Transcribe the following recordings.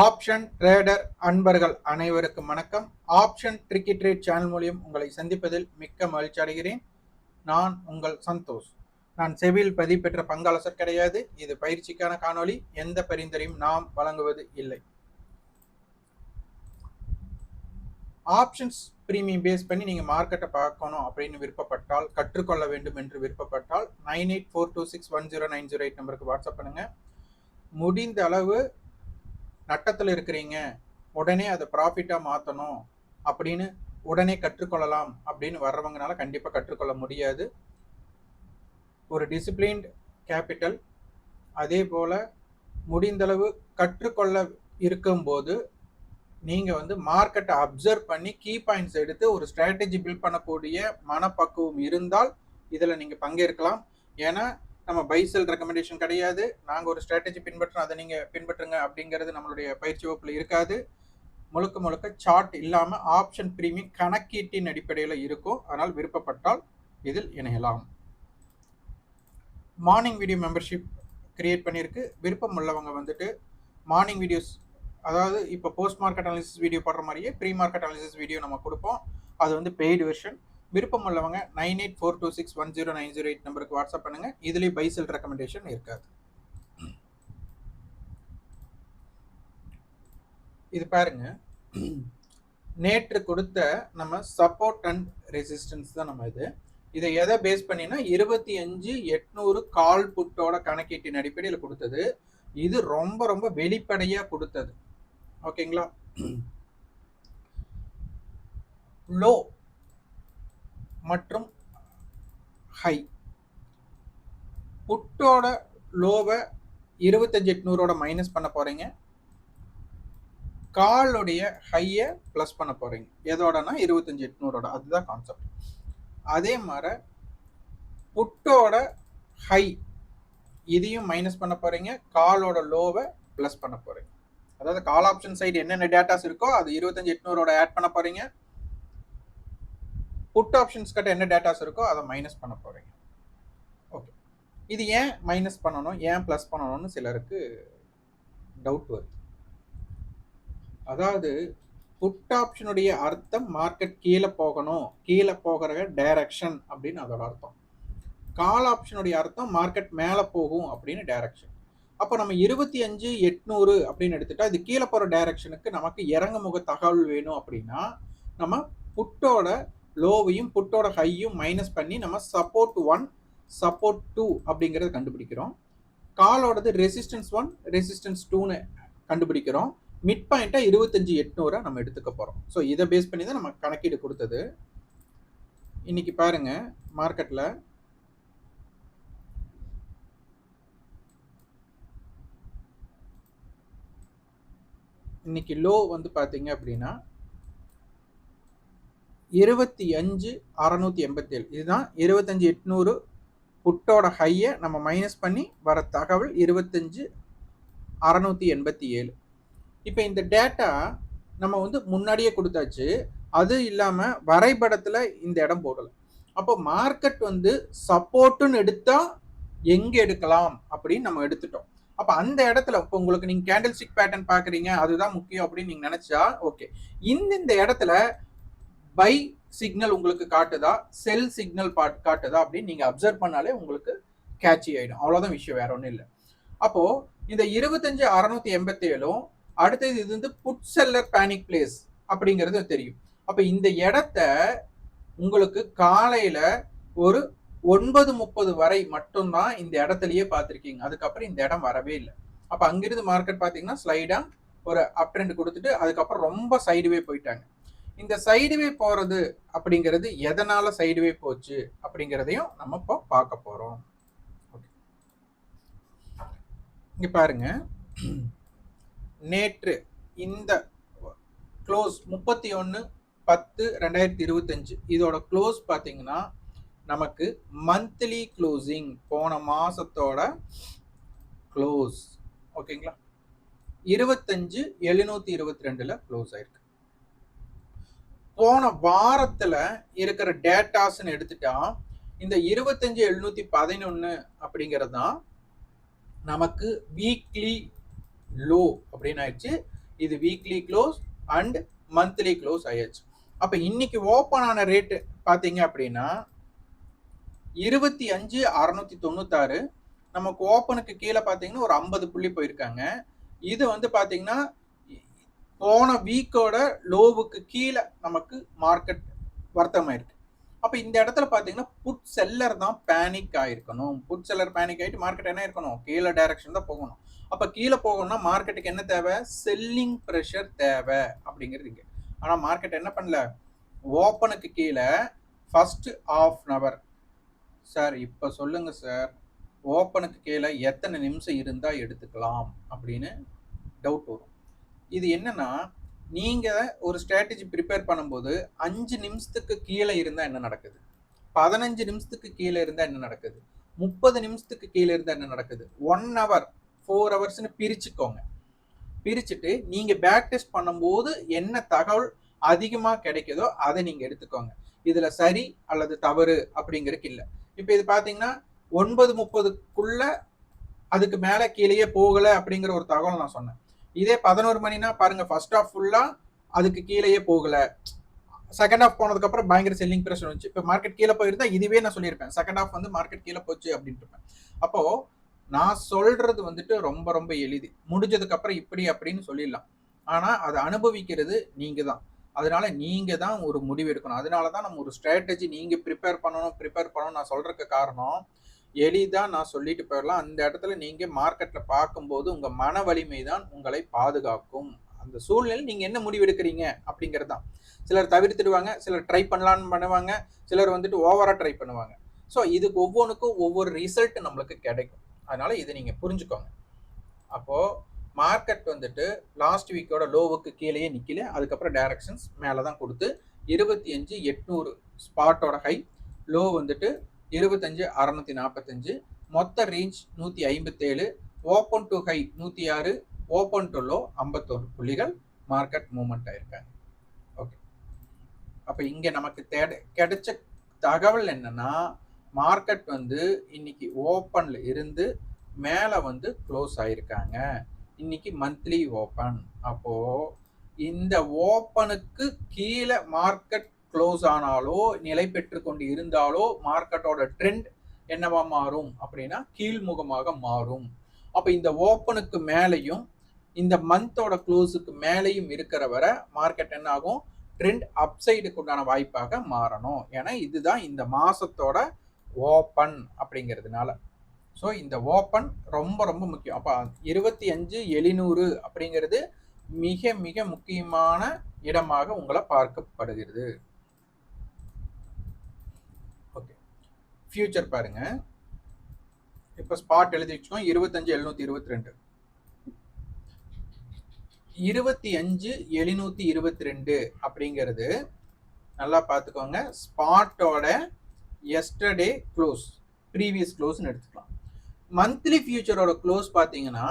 Option trader அன்பர்கள் அனைவருக்கும் வணக்கம். ஆப்ஷன் ட்ரிக்கி ட்ரேட் சேனல் மூலியம் உங்களை சந்திப்பதில் மிக்க மகிழ்ச்சி அடைகிறேன். நான் உங்கள் சந்தோஷ். நான் செபியில் பதிவு பெற்ற பங்காளர் கிடையாது. இது பயிற்சிக்கான காணொளி. எந்த பரிந்துரையும் நாம் வழங்குவது இல்லை. ஆப்ஷன்ஸ் பிரீமியம் பேஸ் பண்ணி நீங்க மார்க்கெட்டை பார்க்கணும் அப்படின்னு விருப்பப்பட்டால், கற்றுக்கொள்ள வேண்டும் என்று விருப்பப்பட்டால் 9842610908 நம்பருக்கு வாட்ஸ்அப் பண்ணுங்க. முடிந்த அளவு நட்டத்தில் இருக்கிறீங்க, உடனே அதை ப்ராஃபிட்டாக மாற்றணும் அப்படின்னு உடனே கற்றுக்கொள்ளலாம் அப்படின்னு வர்றவங்கனால கண்டிப்பாக கற்றுக்கொள்ள முடியாது. ஒரு டிசிப்ளின்ட் கேபிட்டல், அதே போல் முடிந்தளவு கற்றுக்கொள்ள இருக்கும்போது நீங்கள் மார்க்கெட்டை அப்சர்வ் பண்ணி கீ பாயிண்ட்ஸ் எடுத்து ஒரு ஸ்ட்ராட்டஜி பில்ட் பண்ணக்கூடிய மனப்பக்குவம் இருந்தால் இதில் நீங்கள் பங்கேற்கலாம். ஏன்னா நம்ம பை செல் ரெக்கமெண்டேஷன் கிடையாது. நாங்கள் ஒரு ஸ்ட்ராட்டஜி பின்பற்றோம், அதை நீங்கள் பின்பற்றுங்க அப்படிங்கிறது நம்மளுடைய பயிற்சி வகுப்பில் இருக்காது. முழுக்க முழுக்க சார்ட் இல்லாமல் ஆப்ஷன் பிரீமியம் கணக்கீட்டின் அடிப்படையில் இருக்கும். அதனால் விருப்பப்பட்டால் இதில் இணையலாம். மார்னிங் வீடியோ மெம்பர்ஷிப் கிரியேட் பண்ணியிருக்கு. விருப்பம் உள்ளவங்க மார்னிங் வீடியோஸ், அதாவது இப்போ போஸ்ட் மார்க்கெட் அனாலிசிஸ் வீடியோ போடுற மாதிரியே ப்ரீ மார்க்கெட் அனாலிசிஸ் வீடியோ நம்ம கொடுப்போம். அது பெய்டு வெர்ஷன். விருப்பம் உள்ளவங்க 9842610908 நம்பருக்கு வாட்ஸ்அப் பண்ணுங்க. இதுலேயே பை செல் ரெக்கமெண்டேஷன் இருக்காது. இது பாருங்க, நேற்று கொடுத்த நம்ம சப்போர்ட் அண்ட் ரெசிஸ்டன்ஸ் தான் நம்ம இதை எதை பேஸ் பண்ணினா 25,800 கால் புட்டோட கணக்கீட்டின் அடிப்படையில் கொடுத்தது. இது ரொம்ப ரொம்ப வெளிப்படையா கொடுத்தது. ஓகேங்களா? லோ மற்றும் ஹை, புட்டோட லோவை 25,800 மைனஸ் பண்ண போறீங்க, காலுடைய ஹையை பிளஸ் பண்ண போறீங்க. எதோடனா 25,800, அதுதான் கான்செப்ட். அதே மாதிரி புட்டோட ஹை இதையும் மைனஸ் பண்ண போறீங்க, காலோட லோவை பிளஸ் பண்ண போறீங்க. அதாவது கால் ஆப்ஷன் சைடு என்னென்ன டேட்டாஸ் இருக்கோ அது 25,800 ஆட் பண்ண போறீங்க, புட் ஆப்ஷன்ஸ் கிட்ட என்ன டேட்டாஸ் இருக்கோ அதை மைனஸ் பண்ண போறீங்க. ஓகே, இது ஏன் மைனஸ் பண்ணணும், ஏன் பிளஸ் பண்ணணும்னு சிலருக்கு டவுட் வருது. அதாவது புட் ஆப்ஷனுடைய அர்த்தம் மார்க்கெட் கீழே போகணும், கீழே போகிற டைரக்ஷன் அப்படின்னு அதோட அர்த்தம். கால் ஆப்ஷனுடைய அர்த்தம் மார்க்கெட் மேலே போகும் அப்படின்னு டைரக்ஷன். அப்போ நம்ம 25,800 அப்படின்னு எடுத்துட்டா இது கீழே போகிற டைரக்ஷனுக்கு நமக்கு இறங்குமுக தகவல் வேணும் அப்படின்னா நம்ம புட்டோட லோவையும் புட்டோட ஹையும் மைனஸ் பண்ணி நம்ம சப்போர்ட் 1 சப்போர்ட் 2 அப்படிங்கிறத கண்டுபிடிக்கிறோம். காலோடது ரெசிஸ்டன்ஸ் 1 ரெசிஸ்டன்ஸ் 2ன்னு கண்டுபிடிக்கிறோம். மிட் பாயிண்டா 25,800 நம்ம எடுத்துக்க போறோம். ஸோ இதை பேஸ் பண்ணி தான் நம்ம கணக்கீடு கொடுத்தது. இன்னைக்கு பாருங்க, மார்க்கெட்ல இன்னைக்கு லோ பாத்தீங்க அப்படின்னா 25,687. இதுதான் 25,800 புட்டோட ஹையை நம்ம மைனஸ் பண்ணி வர தகவல் 25,687. இப்போ இந்த டேட்டா நம்ம முன்னாடியே கொடுத்தாச்சு. அது இல்லாமல் வரைபடத்தில் இந்த இடம் போடலை. அப்போ மார்க்கெட் சப்போர்ட்டுன்னு எடுத்தா எங்கே எடுக்கலாம் அப்படின்னு நம்ம எடுத்துட்டோம். அப்போ அந்த இடத்துல இப்போ உங்களுக்கு நீங்கள் கேண்டில் ஸ்டிக் பேட்டர்ன் பார்க்குறீங்க, அதுதான் முக்கியம் அப்படின்னு நீங்கள் நினச்சா ஓகே. இந்த இடத்துல பை சிக்னல் உங்களுக்கு காட்டுதா, செல் சிக்னல் காட்டுதா அப்படின்னு நீங்க அப்சர்வ் பண்ணாலே உங்களுக்கு கேட்சி ஆயிடும். அவ்வளவுதான் விஷயம், வேற ஒன்றும் இல்லை. அப்போ இந்த 25,687 அடுத்தது இது புட் செல்லர் பேனிக் பிளேஸ் அப்படிங்கிறது தெரியும். அப்ப இந்த இடத்த உங்களுக்கு காலையில ஒரு 9:30 வரை மட்டும்தான் இந்த இடத்துலயே பார்த்துருக்கீங்க. அதுக்கப்புறம் இந்த இடம் வரவே இல்லை. அப்ப அங்கிருந்து மார்க்கெட் பாத்தீங்கன்னா ஸ்லைடா ஒரு அப் ட்ரெண்ட் கொடுத்துட்டு அதுக்கப்புறம் ரொம்ப சைடுவே போயிட்டாங்க. இந்த சைடுவே போறது அப்படிங்கிறது எதனால சைடுவே போச்சு அப்படிங்கிறதையும் நம்ம இப்போ பார்க்க போறோம். இங்க பாருங்க, நேற்று இந்த க்ளோஸ் 31/10/2025 இதோட க்ளோஸ் பார்த்தீங்கன்னா நமக்கு மந்த்லி க்ளோசிங், போன மாசத்தோட க்ளோஸ். ஓகேங்களா? 25,722ல க்ளோஸ் ஆயிருக்கு. போன வாரத்துல இருக்கிற டேட்டாஸ்ன்னு எடுத்துட்டா இந்த 25,711 அப்படிங்கிறது தான் நமக்கு வீக்லி லோ அப்படின்னு ஆயிடுச்சு. இது weekly close and monthly close ஆயாச்சு. அப்ப இன்னைக்கு ஓப்பன் ஆன ரேட்டு பாத்தீங்க அப்படின்னா 25,696. நமக்கு ஓப்பனுக்கு கீழே பாத்தீங்கன்னா ஒரு 50 புள்ளி போயிருக்காங்க. இது வந்து பாத்தீங்கன்னா போன வீக்கோட லோவுக்கு கீழே நமக்கு மார்க்கெட் வர்த்தகமாயிருக்கு. அப்ப இந்த இடத்துல பாத்தீங்கன்னா புட் செல்லர் தான் பேனிக் ஆயிருக்கணும். புட் செல்லர் பேனிக் ஆயிட்டு மார்க்கெட் என்ன இருக்கணும், கீழே டைரக்ஷன் தான் போகணும். அப்ப கீழே போகணும்னா மார்க்கெட்டுக்கு என்ன தேவை, செல்லிங் ப்ரெஷர் தேவை அப்படிங்கிறது இங்க. ஆனா மார்க்கெட் என்ன பண்ணல, ஓப்பனுக்கு கீழே first half an hour. Sir இப்ப சொல்லுங்க சார், ஓப்பனுக்கு கீழே எத்தனை நிமிஷம் இருந்தா எடுத்துக்கலாம் அப்படின்னு டவுட் வரும். இது என்னன்னா, நீங்க ஒரு ஸ்ட்ராட்டஜி ப்ரிப்பேர் பண்ணும்போது 5 நிமிஷத்துக்கு கீழே இருந்தா என்ன நடக்குது, 15 நிமிஷத்துக்கு கீழே இருந்தா என்ன நடக்குது, 30 நிமிஷத்துக்கு கீழே இருந்தா என்ன நடக்குது, 1 hour 4 ஹவர்ஸ்னு பிரிச்சுக்கோங்க. பிரிச்சுட்டு நீங்க பேக் டெஸ்ட் பண்ணும்போது என்ன தகவல் அதிகமா கிடைக்குதோ அதை நீங்க எடுத்துக்கோங்க. இதுல சரி அல்லது தவறு அப்படிங்கிறதுக்கு இல்லை. இப்ப இது பாத்தீங்கன்னா 9:30க்குள்ள அதுக்கு மேல கீழேயே போகல அப்படிங்கிற ஒரு தகவல் நான் சொன்னேன். இதே 11 மணினா பாருங்க, ஃபர்ஸ்ட் ஹாஃப் ஃபுல்லா அதுக்கு கீழேயே போகல, செகண்ட் ஹாஃப் போனதுக்கு அப்புறம் பயங்கர செல்லிங் பிரஷர் வந்துச்சு. இப்போ மார்க்கெட் கீழே போயிருந்தா இதுவே நான் சொல்லியிருப்பேன், செகண்ட் ஹாஃப் வந்து மார்க்கெட் கீழே போச்சு அப்படின்ட்டு இருப்பேன். அப்போ நான் சொல்றது வந்துட்டு ரொம்ப ரொம்ப எளிது. முடிஞ்சதுக்கு அப்புறம் இப்படி அப்படின்னு சொல்லிடலாம். ஆனா அதை அனுபவிக்கிறது நீங்க தான். அதனால நீங்க தான் ஒரு முடிவு எடுக்கணும். அதனாலதான் நம்ம ஒரு ஸ்ட்ராட்டஜி நீங்க ப்ரிப்பேர் பண்ணணும் நான் சொல்றதுக்கு காரணம், எளிதா நான் சொல்லிட்டு போயிடலாம். அந்த இடத்துல நீங்க மார்க்கெட்ல பார்க்கும்போது உங்க மன வலிமை தான் உங்களை பாதுகாக்கும். அந்த சூழ்நிலை நீங்க என்ன முடிவு எடுக்கிறீங்க அப்படிங்கிறது தான். சிலர் தவிர்த்துடுவாங்க, சிலர் ட்ரை பண்ணலான்னு பண்ணுவாங்க, சிலர் வந்துட்டு ஓவரா ட்ரை பண்ணுவாங்க. ஸோ இதுக்கு ஒவ்வொன்றுக்கும் ஒவ்வொரு ரிசல்ட் நம்மளுக்கு கிடைக்கும். அதனால இதை நீங்க புரிஞ்சுக்கோங்க. அப்போ மார்க்கெட் வந்துட்டு லாஸ்ட் வீக்கோட லோவுக்கு கீழேயே நிக்கல, அதுக்கப்புறம் டைரக்ஷன்ஸ் மேல தான் கொடுத்து 25,800 ஸ்பாட்டோட ஹை, லோ வந்துட்டு 25,645, மொத்த range 157, open to high 106, open to low 51 புள்ளிகள் மார்க்கெட் மூவ்மெண்ட் ஆயிருக்காங்க. ஓகே, அப்ப இங்க நமக்கு கிடைச்ச தகவல் என்னன்னா, மார்க்கெட் வந்து இன்னைக்கு ஓப்பன்ல இருந்து மேல வந்து க்ளோஸ் ஆயிருக்காங்க. இன்னைக்கு மந்த்லி ஓப்பன். அப்போ இந்த ஓப்பனுக்கு கீழே மார்க்கெட் க்ளோஸ் ஆனாலோ நிலை பெற்று கொண்டு இருந்தாலோ மார்க்கெட்டோட ட்ரெண்ட் என்னவா மாறும் அப்படின்னா கீழ்முகமாக மாறும். அப்ப இந்த ஓப்பனுக்கு மேலையும் இந்த மந்தோட க்ளோஸுக்கு மேலையும் இருக்கிற வரை மார்க்கெட் என்ன ஆகும், ட்ரெண்ட் அப்சைடுக்கு உண்டான வாய்ப்பாக மாறணும். ஏன்னா இதுதான் இந்த மாசத்தோட ஓப்பன் அப்படிங்கிறதுனால. ஸோ இந்த ஓப்பன் ரொம்ப ரொம்ப முக்கியம். அப்போ 25,700 அப்படிங்கிறது மிக மிக முக்கியமான இடமாக உங்களை பார்க்கப்படுகிறது. ஓகே, ஃபியூச்சர் பாருங்க. இப்போ ஸ்பாட் எழுதி வச்சுக்கோங்க, 25,722. 25,722 அப்படிங்கிறது நல்லா பார்த்துக்கோங்க, ஸ்பாட்டோட எஸ்டர்டே க்ளோஸ், ப்ரீவியஸ் க்ளோஸ்ன்னு எடுத்துக்கலாம். மந்த்லி ஃபியூச்சரோட க்ளோஸ் பார்த்தீங்கன்னா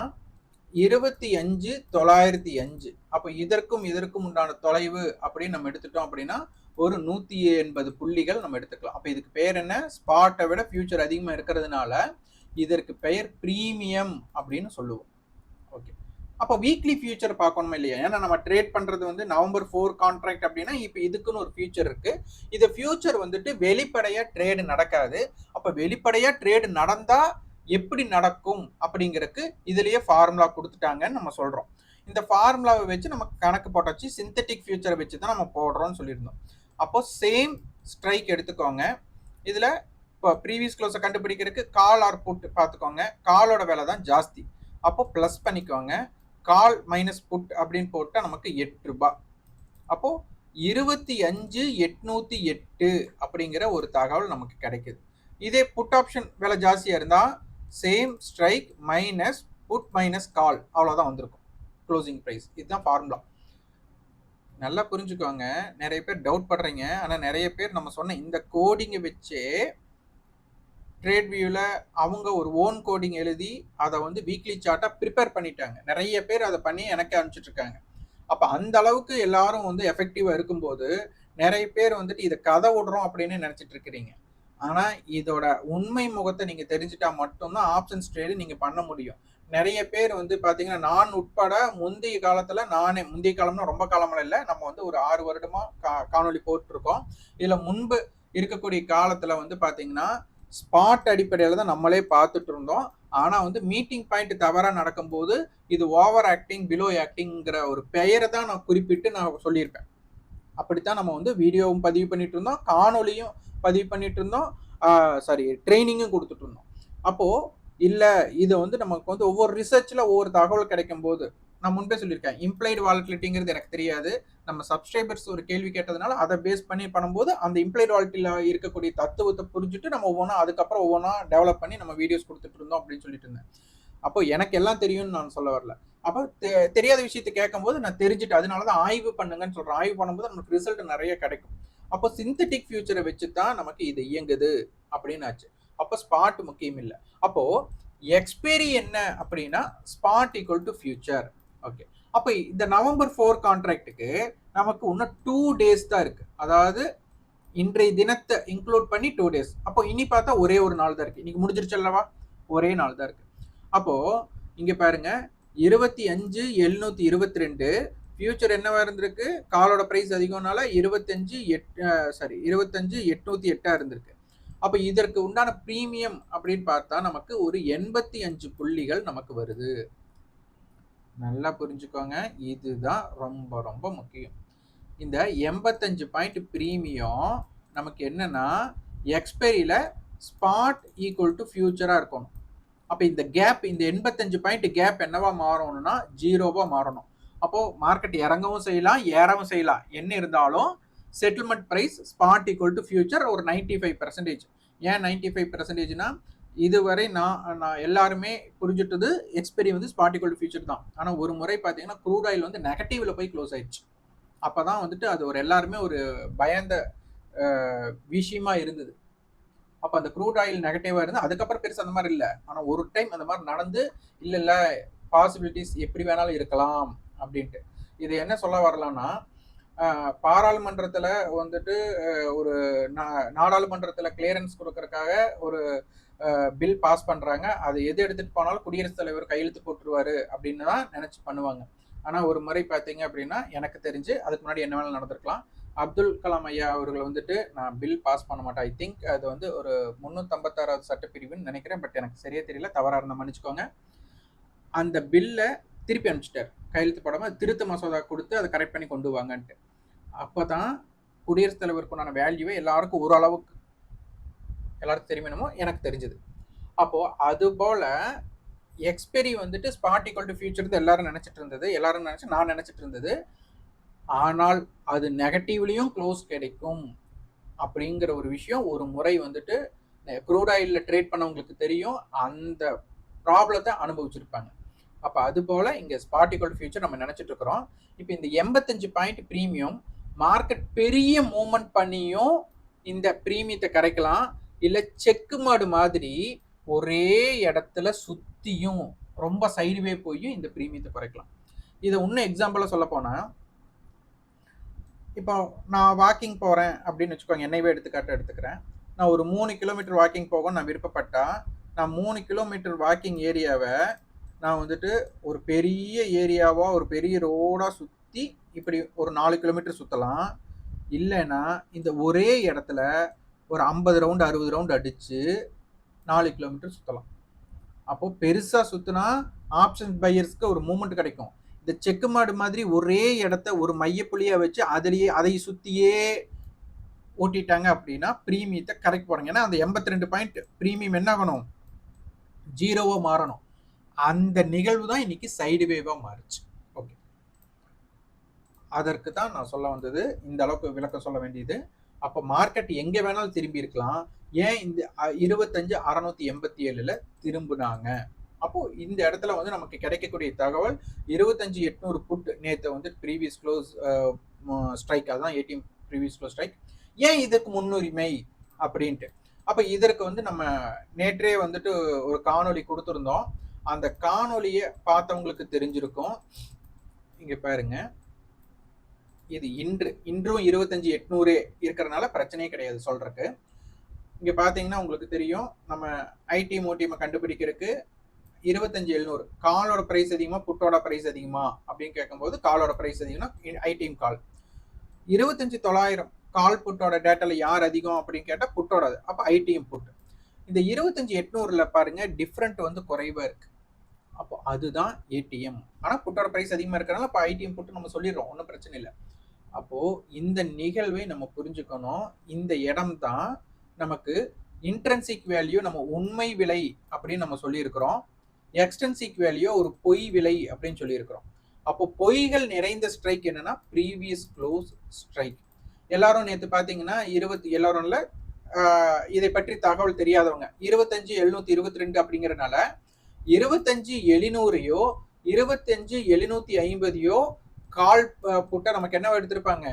25,905. அப்போ இதற்கும் உண்டான தொலைவு அப்படின்னு நம்ம எடுத்துட்டோம் அப்படின்னா ஒரு 180 புள்ளிகள் நம்ம எடுத்துக்கலாம். அப்போ இதுக்கு பெயர் என்ன, ஸ்பாட்டை விட ஃபியூச்சர் அதிகமாக இருக்கிறதுனால இதற்கு பெயர் பிரீமியம் அப்படின்னு சொல்லுவோம். ஓகே, அப்போ வீக்லி ஃபியூச்சர் பார்க்கணுமா இல்லையா? ஏன்னா நம்ம ட்ரேட் பண்றது வந்து November 4 கான்ட்ராக்ட் அப்படின்னா இப்போ இதுக்குன்னு ஒரு ஃபியூச்சர் இருக்கு. இந்த ஃபியூச்சர் வந்துட்டு வெளிப்படையா ட்ரேடு நடக்காது. அப்போ வெளிப்படையா ட்ரேடு நடந்தா எப்படி நடக்கும் அப்படிங்கிறதுக்கு இதுலயே ஃபார்முலா கொடுத்துட்டாங்கன்னு நம்ம சொல்றோம். இந்த ஃபார்முலாவை வச்சு நம்ம கணக்கு போட்டாச்சு, சிந்தட்டிக் ஃபியூச்சரை வச்சு தான் நம்ம போடுறோம்னு சொல்லியிருந்தோம். அப்போ சேம் ஸ்ட்ரைக் எடுத்துக்கோங்க. இதுல இப்போ ப்ரீவியஸ் க்ளோஸை கண்டுபிடிக்கிறதுக்கு கால் ஆர் புட் பார்த்துக்கோங்க. காலோட விலை தான் ஜாஸ்தி, அப்போ ப்ளஸ் பண்ணிக்கோங்க. கால் மைனஸ் புட் அப்படின்னு போட்டா நமக்கு 8 ரூபாய். அப்போ 25,808 அப்படிங்கிற ஒரு தகவல் நமக்கு கிடைக்குது. இதே புட் ஆப்ஷன் விலை ஜாஸ்தியா இருந்தா same strike minus put minus call, அவ்வளோதான் வந்திருக்கும் க்ளோசிங் ப்ரைஸ். இதுதான் ஃபார்முலா. நல்லா புரிஞ்சுக்கோங்க. நிறைய பேர் டவுட் பண்றீங்க, ஆனால் நிறைய பேர் நம்ம சொன்ன இந்த கோடிங்கை வச்சே ட்ரேட் வியூவில் அவங்க ஒரு ஓன் கோடிங் எழுதி அதை வந்து வீக்லி சார்ட்டாக ப்ரிப்பேர் பண்ணிட்டாங்க. நிறைய பேர் அதை பண்ணி எனக்கு அனுப்பிச்சிட்டு இருக்காங்க. அப்போ அந்த அளவுக்கு எல்லாரும் வந்து எஃபெக்டிவாக இருக்கும்போது நிறைய பேர் வந்துட்டு இதை கதை விடுறோம் அப்படின்னு நினச்சிட்டு இருக்கிறீங்க. ஆனால் இதோட உண்மை முகத்தை நீங்கள் தெரிஞ்சுட்டா மட்டும்தான் ஆப்ஷன்ஸ் ட்ரேடு நீங்கள் பண்ண முடியும். நிறைய பேர் வந்து பாத்தீங்கன்னா, நான் உட்பட முந்தைய காலத்துல முந்தைய காலம்னா ரொம்ப காலமெல்லாம் இல்ல. நம்ம வந்து ஒரு 6 வருடமா காணொளி போட்டுருக்கோம். இதுல முன்பு இருக்கக்கூடிய காலத்துல வந்து பாத்தீங்கன்னா, ஸ்பாட் அடிப்படையில தான் நம்மளே பார்த்துட்டு இருந்தோம். ஆனா வந்து மீட்டிங் பாயிண்ட் தவறா நடக்கும்போது, இது ஓவர் ஆக்டிங், பிலோ ஆக்டிங்ங்கிற ஒரு பெயர தான் நான் குறிப்பிட்டு நான் சொல்லியிருப்பேன். அப்படித்தான் நம்ம வந்து வீடியோவும் பதிவு பண்ணிட்டு இருந்தோம், காணொளியும் பதிவு பண்ணிட்டு இருந்தோம், ட்ரெய்னிங்கும் குடுத்துட்டு இருந்தோம். அப்போ இல்ல இது வந்து நமக்கு வந்து ஒவ்வொரு ரிசர்ச்ல ஒவ்வொரு தகவல் கிடைக்கும்போது, நான் முன்பே சொல்லியிருக்கேன். இம்ப்ளைடு வாலட்டிலிட்டிங்கிறது எனக்கு தெரியாது. நம்ம சப்ஸ்கிரைபர்ஸ் ஒரு கேள்வி கேட்டதுனால அத பேஸ் பண்ணி பண்ணும்போது, அந்த இம்ப்ளைடு வாலட்டில இருக்கக்கூடிய தத்துவத்த புரிஞ்சுட்டு நம்ம அதுக்கப்புறம் ஒவ்வொன்னா டெவலப் பண்ணி நம்ம வீடியோஸ் குடுத்துட்டு இருந்தோம் அப்படின்னு சொல்லிட்டு இருந்தேன். அப்போ எனக்கு எல்லாம் தெரியும்னு நான் சொல்ல வரல. அப்ப தெரியாத விஷயத்த கேட்கும்போது நான் தெரிஞ்சுட்டு அதனால தான் ஆய்வு பண்ணுங்கன்னு சொல்றேன். ஆய்வு பண்ணும்போது நமக்கு ரிசல்ட் நெறைய கிடைக்கும். அப்போ சிந்தெடிக் ஃபியூச்சர வச்சு தான் நமக்கு இது இயங்குது அப்படின்னு ஆச்சு. அப்ப ஸ்பாட் முக்கியம் இல்ல. அப்போ எக்ஸ்பைரி என்ன அப்படின்னா, spot equal to future. Okay. அப்ப இந்த நவம்பர் 4 கான்ட்ராக்ட்க்கு நமக்கு இன்னும் 2 டேஸ் தான் இருக்கு. அதாவது இன்றைய தினத்த இன்க்ளூட் பண்ணி 2 டேஸ். அப்போ இனி பார்த்தா ஒரே ஒரு நாள் தான் இருக்கு. இன்னைக்கு முடிஞ்சிருச்சு அல்லவா? ஒரே நாள் தான் இருக்கு. அப்போ இங்க பாருங்க 25,722 ஃபியூச்சர் என்னவா இருந்திருக்கு? காலோட பிரைஸ் அதிகம்னால 25,808 இருந்திருக்கு. அப்ப இதற்கு உண்டான பிரீமியம் அப்படின்னு பார்த்தா நமக்கு ஒரு 85 புள்ளிகள் நமக்கு வருது. நல்லா புரிஞ்சுக்கோங்க. இதுதான் ரொம்ப ரொம்ப முக்கியம். இந்த 85 பாயிண்ட் பிரீமியம் நமக்கு என்னன்னா, எக்ஸ்பைரியில ஸ்பாட் ஈக்குவல் டு ஃபியூச்சரா இருக்கணும். அப்ப இந்த கேப், இந்த 85 பாயிண்ட் கேப் என்னவா மாறணும்னா 0வா மாறணும். அப்போ மார்க்கெட் இறங்கவும் செய்யலாம், ஏறவும் செய்யலாம். என்ன இருந்தாலும் settlement price spot equal to future ஒரு 95%. ஏன் 95%னா இதுவரை நான் எல்லாருமே புரிஞ்சுட்டது எக்ஸ்பைரி வந்து ஸ்பாட் ஈக்குவல் டு ஃபியூச்சர் தான். ஆனா ஒரு முறை பார்த்தீங்கன்னா க்ரூட் ஆயில் வந்து நெகட்டிவ்ல போய் க்ளோஸ் ஆயிடுச்சு. அப்பதான் வந்துட்டு அது ஒரு எல்லாருமே ஒரு பயந்த விஷயமா இருந்தது. அப்ப அந்த க்ரூட் ஆயில் நெகட்டிவா இருந்து அதுக்கப்புறம் பெருசா அந்த மாதிரி இல்ல. ஆனா ஒரு டைம் அந்த மாதிரி நடந்து இல்ல பாசிபிலிட்டிஸ் எப்படி வேணாலும் இருக்கலாம் அப்படின்ட்டு. இது என்ன சொல்ல வரலாம்னா, பாராளுமன்றத்துல வந்துட்டு ஒரு நாடாளுமன்றத்துல கிளியரன்ஸ் கொடுக்கறதுக்காக ஒரு பில் பாஸ் பண்றாங்க. அது எது எடுத்துட்டு போனாலும் குடியரசுத் தலைவர் கையெழுத்து போட்டுருவாரு அப்படின்னு தான் நினைச்சு பண்ணுவாங்க. ஆனா ஒரு முறை பார்த்தீங்க அப்படின்னா எனக்கு தெரிஞ்சு அதுக்கு முன்னாடி என்ன வேணாலும் நடந்திருக்கலாம். அப்துல் கலாம் ஐயா அவர்கள் வந்துட்டு நான் பில் பாஸ் பண்ண மாட்டேன். ஐ திங்க் அது வந்து ஒரு 356வது சட்டப்பிரிவுன்னு நினைக்கிறேன். பட் எனக்கு சரியா தெரியல. தவறா இருந்தா மன்னிச்சுக்கோங்க. அந்த பில்ல திருப்பி அனுப்பிச்சிட்டார். கையெழுத்து போடாம திருத்த மசோதா கொடுத்து அதை கரெக்ட் பண்ணி கொண்டு வாங்கன்ட்டு. அப்பதான் குடியரசுத் தலைவருக்கு உண்டான வேல்யூவே எல்லாருக்கும் ஓரளவுக்கு எல்லாருக்கும் தெரியுமோ எனக்கு தெரிஞ்சது. அப்போ அது போல எக்ஸ்பைரி வந்துட்டு ஸ்பாட் ஈக்குவல் டு ஃபியூச்சர் எல்லாரும் நினைச்சிட்டு இருந்தது. எல்லாரும் நினைச்சு நான் நினைச்சிட்டு இருந்தது. ஆனால் அது நெகட்டிவ்லயும் க்ளோஸ் கிடைக்கும் அப்படிங்கிற ஒரு விஷயம் ஒரு முறை வந்துட்டு க்ரூட் ஆயில்ல ட்ரேட் பண்ணவங்களுக்கு தெரியும். அந்த ப்ராப்ளத்தை அனுபவிச்சிருப்பாங்க. அப்ப அது போல இங்க ஸ்பாட் ஈக்குவல் டு ஃபியூச்சர் நம்ம நினைச்சிட்டு இருக்கிறோம். இப்போ இந்த 85 பாயிண்ட் பிரீமியம் மார்க்கெட் பெரிய மூவ்மெண்ட் பண்ணியும் இந்த பிரீமியத்தை கரைக்கலாம். இல்ல செக்கு மாடு மாதிரி ஒரே இடத்துல சுத்தியும் ரொம்ப சைடுவே போயும் இந்த பிரீமியத்தை குறைக்கலாம். இதை இன்னும் எக்ஸாம்பிளா சொல்ல போனா, இப்போ நான் வாக்கிங் போறேன் அப்படின்னு வச்சுக்கோங்க. என்னையவே எடுத்துக்கிறேன். நான் ஒரு 3 கிலோமீட்டர் வாக்கிங் போக நான் விருப்பப்பட்டா, நான் 3 கிலோமீட்டர் வாக்கிங் ஏரியாவை நான் வந்துட்டு ஒரு பெரிய ஏரியாவா ஒரு பெரிய ரோடா சுத்தி இப்படி ஒரு 4 கிலோமீட்டர் சுத்தலாம். இல்லைன்னா இந்த ஒரே இடத்துல ஒரு 50 ரவுண்ட் 60 ரவுண்ட் அடிச்சு 4 கிலோமீட்டர் சுத்தலாம். அப்போ பெருசா சுத்தினா ஆப்ஷன் பையர்ஸ்க்கு ஒரு மூவ்மெண்ட் கிடைக்கும். இந்த செக்கு மாடு மாதிரி ஒரே இடத்த ஒரு மையப்புள்ளியா வச்சு அதை சுத்தியே ஓட்டிட்டாங்க அப்படின்னா பிரீமியத்தை கரெக்ட் போடுங்க. ஏன்னா அந்த 82 பாயிண்ட் பிரீமியம் என்ன ஆகணும்? 0வா மாறணும். அந்த நிகழ்வு தான் இன்னைக்கு சைடு வேவா மாறுச்சு. ஓகே, அதற்கு தான் நான் சொல்ல வந்தது. இந்த அளவுக்கு விளக்கம் சொல்ல வேண்டியது. அப்ப மார்க்கெட் எங்க வேணாலும் திரும்பி இருக்கலாம். ஏன் இந்த 25,687ல திரும்பினாங்க? அப்போ இந்த இடத்துல வந்து நமக்கு கிடைக்கக்கூடிய தகவல் 25,800 புட் நேத்து வந்து ப்ரீவியஸ் க்ளோஸ் ஸ்ட்ரைக், அதான் 18 ப்ரீவியஸ் க்ளோஸ் ஸ்ட்ரைக். ஏன் இதுக்கு முன்னுரிமை அப்படின்ட்டு. அப்ப இதற்கு வந்து நம்ம நேற்றே வந்துட்டு ஒரு காணொளி கொடுத்திருந்தோம். அந்த காணொளியை பார்த்தவங்களுக்கு தெரிஞ்சிருக்கும். இங்க பாருங்க, இது இன்றும் 25,800 இருக்கிறதுனால பிரச்சனையே கிடையாது சொல்றதுக்கு. இங்க பாத்தீங்கன்னா உங்களுக்கு தெரியும், நம்ம ஐடி மோட்டிமை கண்டுபிடிக்கிறதுக்கு 25,700 காலோட பிரைஸ் அதிகமா புட்டோட பிரைஸ் அதிகமா அப்படின்னு கேட்கும்போது காலோட பிரைஸ் அதிகம்னா ஐடிஎம் கால். 25,900 கால் புட்டோட டேட்டால யார் அதிகம் அப்படின்னு கேட்டா புட்டோட, அப்ப ஐடிஎம் புட். இந்த 25,800ல பாருங்க டிஃபரண்ட் வந்து குறைவா இருக்கு. அப்போ அதுதான் ஏடிஎம். ஆனா புட்டோட பிரைஸ் அதிகமா இருக்கறனால அப்ப ஐடிஎம் புட் நம்ம சொல்லிடுறோம், ஒன்றும் பிரச்சனை இல்லை. அப்போ இந்த நிகழ்வை நம்ம புரிஞ்சுக்கணும். இந்த இடம் தான் நமக்கு இன்ட்ரென்சிக் வேல்யூ, நம்ம உண்மை விலை அப்படின்னு நம்ம சொல்லியிருக்கிறோம். எக்ஸ்டென்சிக் வேல்யூ ஒரு பொய் விலை அப்படின்னு சொல்லியிருக்கிறோம். அப்போ பொய்கள் நிறைந்த ஸ்ட்ரைக் என்னன்னா ப்ரீவியஸ் க்ளோஸ் ஸ்ட்ரைக். எல்லாரும் நேற்று பார்த்தீங்கன்னா எல்லாரும் இல்லை, இதை பற்றி தகவல் தெரியாதவங்க 25,722 அப்படிங்கிறனால 25,700யோ 25,750யோ கால் புட்டை நமக்கு என்ன எடுத்திருப்பாங்க,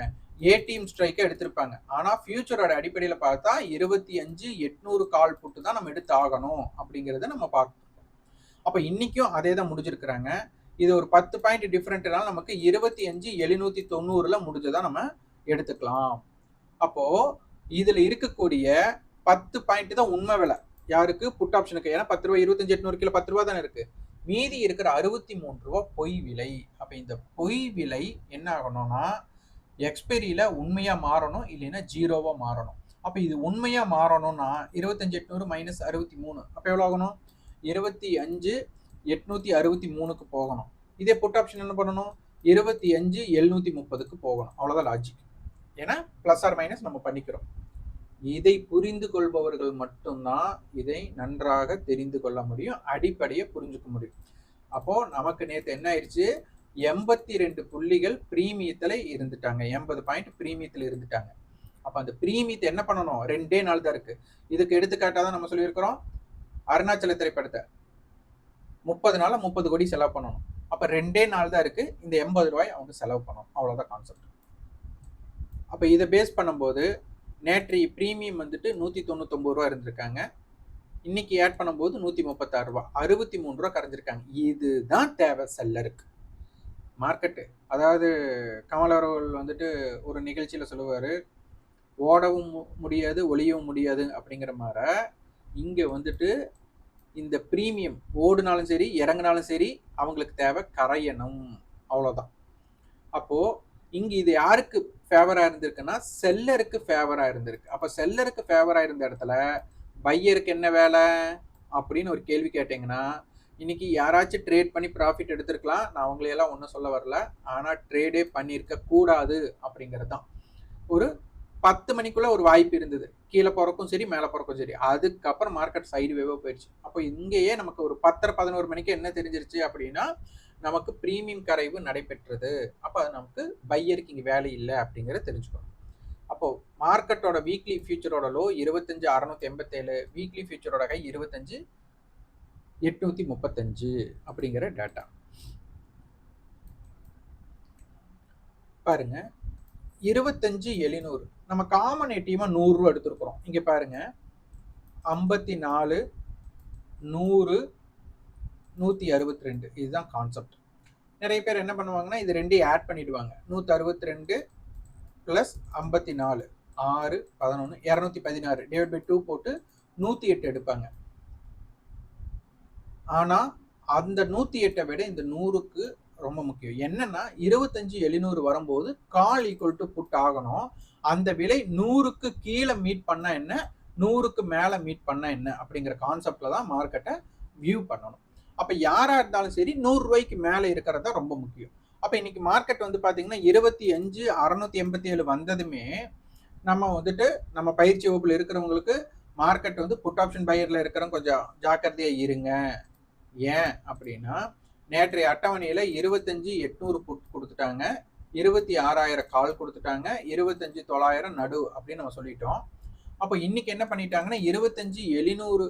ஏடிஎம் ஸ்ட்ரைக்கை எடுத்திருப்பாங்க. ஆனா ஃபியூச்சரோட அடிப்படையில பார்த்தா 25,800 கால் புட்டு தான் நம்ம எடுத்து ஆகணும் அப்படிங்கிறத நம்ம பார்க்கணும். அப்ப இன்னைக்கும் அதே தான் முடிஞ்சிருக்கிறாங்க. இது ஒரு 10 பாயிண்ட் டிஃபரெண்ட்னால நமக்கு 25,790ல முடிஞ்சதா நம்ம எடுத்துக்கலாம். அப்போ இதுல இருக்கக்கூடிய 10 பாயிண்ட் தான் உண்மை விலை யாருக்கு, புட் ஆப்ஷனுக்கு. ஏன்னா 10 ரூபாய் 25,800 கிலோ 10 ரூபா தானே இருக்கு. மீதி இருக்கிற 63 ரூபா பொய் விலை. அப்ப இந்த பொய் விலை என்ன ஆகணும்னா எக்ஸ்பைரியில உண்மையா மாறணும், இல்லைன்னா ஜீரோவா மாறணும். அப்ப இது உண்மையா மாறணும்னா 25,800 மைனஸ் 63 அப்ப எவ்வளவு ஆகணும், 25,863க்கு போகணும். இதே புட் ஆப்ஷன் என்ன பண்ணணும், 25,730க்கு போகணும். அவ்வளவுதான் லாஜிக். ஏன்னா பிளஸ் ஆர் மைனஸ் நம்ம பண்ணிக்கிறோம். இதை புரிந்து கொள்பவர்கள் மட்டும்தான் இதை நன்றாக தெரிந்து கொள்ள முடியும், அடிப்படையை புரிஞ்சுக்க முடியும். அப்போ நமக்கு நேற்று என்ன ஆயிடுச்சு, 82 புள்ளிகள் பிரீமியத்துல இருந்துட்டாங்க, 80 பாயிண்ட் பிரீமியத்துல இருந்துட்டாங்க. அப்ப அந்த பிரீமியத்தை என்ன பண்ணணும், 2 நாள் தான் இருக்கு. இதுக்கு எடுத்துக்காட்டாதான் நம்ம சொல்லியிருக்கிறோம், அருணாச்சல திரைப்படத்தை 30 நாள் 30 கோடி செலவு பண்ணணும். அப்ப 2 நாள் தான் இருக்கு, இந்த 80 ரூபாய் அவங்க செலவு பண்ணணும். அவ்வளவுதான் கான்செப்ட். அப்ப இதை பேஸ் பண்ணும்போது நேற்று பிரீமியம் வந்துட்டு 199 ரூபா இருந்திருக்காங்க, இன்னைக்கு ஆட் பண்ணும்போது 136 ரூபா, 63 ரூபா கரைஞ்சிருக்காங்க. இதுதான் தேவை செல்லருக்கு. மார்க்கெட்டு, அதாவது கமல் அவர்கள் வந்துட்டு ஒரு நிகழ்ச்சியில சொல்லுவாரு, ஓடவும் முடியாது ஒளியவும் முடியாது அப்படிங்கிற மாதிரி இங்க வந்துட்டு இந்த பிரீமியம் ஓடுனாலும் சரி இறங்கினாலும் சரி அவங்களுக்கு தேவை கரையணும், அவ்வளவுதான். அப்போ இங்க இது யாருக்கு ஃபேவரா இருந்திருக்குன்னா செல்லருக்கு ஃபேவரா இருந்திருக்கு. அப்ப செல்லருக்கு ஃபேவரா இருந்த இடத்துல பையருக்கு என்ன வேலை அப்படின்னு ஒரு கேள்வி கேட்டீங்கன்னா, இன்னைக்கு யாராச்சும் ட்ரேட் பண்ணி ப்ராஃபிட் எடுத்திருக்கலாம், நான் அவங்களையெல்லாம் ஒன்றும் சொல்ல வரல. ஆனா ட்ரேடே பண்ணியிருக்க கூடாது அப்படிங்கிறது தான். ஒரு 10 மணிக்குள்ள ஒரு வாய்ப்பு இருந்தது, கீழே போறக்கும் சரி மேலே போறக்கும் சரி. அதுக்கப்புறம் மார்க்கெட் சைடு வேவா போயிடுச்சு. அப்போ இங்கேயே நமக்கு ஒரு 10:11 மணிக்கு என்ன தெரிஞ்சிருச்சு அப்படின்னா, நமக்கு பிரீமியம் கரைவு நடைபெற்றது. அப்போ நமக்கு பையருக்கு இங்கே வேலை இல்லை அப்படிங்கிறத தெரிஞ்சுக்கணும். அப்போ மார்க்கெட்டோட வீக்லி ஃபியூச்சரோட லோ 25,687, வீக்லி ஃபியூச்சரோட ஹை 25,835 அப்படிங்கிற டேட்டா பாருங்க. 25,700 நம்ம காமன் ஏடிஎம் 100 ரூபா எடுத்திருக்கிறோம். இங்க பாருங்க 54, 100, 162 இதுதான் கான்செப்ட். நிறைய பேர் என்ன பண்ணுவாங்கன்னா இது ரெண்டையும் ஆட் பண்ணிடுவாங்க. 162 பிளஸ் 54 6 11 216 டிவைட் பை 2 போட்டு 108 எடுப்பாங்க. ஆனா அந்த 108 விட இந்த 100க்கு ரொம்ப முக்கியம். என்னன்னா 25,700 வரும்போது கால் ஈக்குவல் டு புட் ஆகணும். அந்த விலை 100க்கு கீழே மீட் பண்ணா என்ன, 100க்கு மேல மீட் பண்ணா என்ன அப்படிங்கிற கான்செப்ட்ல தான் மார்க்கெட்டை வியூ பண்ணணும். அப்ப யாரா இருந்தாலும் சரி 100 ரூபாய்க்கு மேல இருக்கிறது தான் ரொம்ப முக்கியம். அப்ப இன்னைக்கு மார்க்கெட் வந்து பாத்தீங்கன்னா 25,687 வந்ததுமே நம்ம வந்துட்டு நம்ம பயிற்சி வகுப்புல இருக்கிறவங்களுக்கு மார்க்கெட் வந்து புட் ஆப்ஷன் பையர்ல இருக்கிறவங்க கொஞ்சம் ஜாக்கிரதையா இருங்க. ஏன் அப்படின்னா நேற்றைய அட்டவணையில 25,800 புட் கொடுத்துட்டாங்க, 26,000 கால் கொடுத்துட்டாங்க, 25,900 நடு அப்படின்னு நம்ம சொல்லிட்டோம். அப்போ இன்னைக்கு என்ன பண்ணிட்டாங்கன்னா 25,700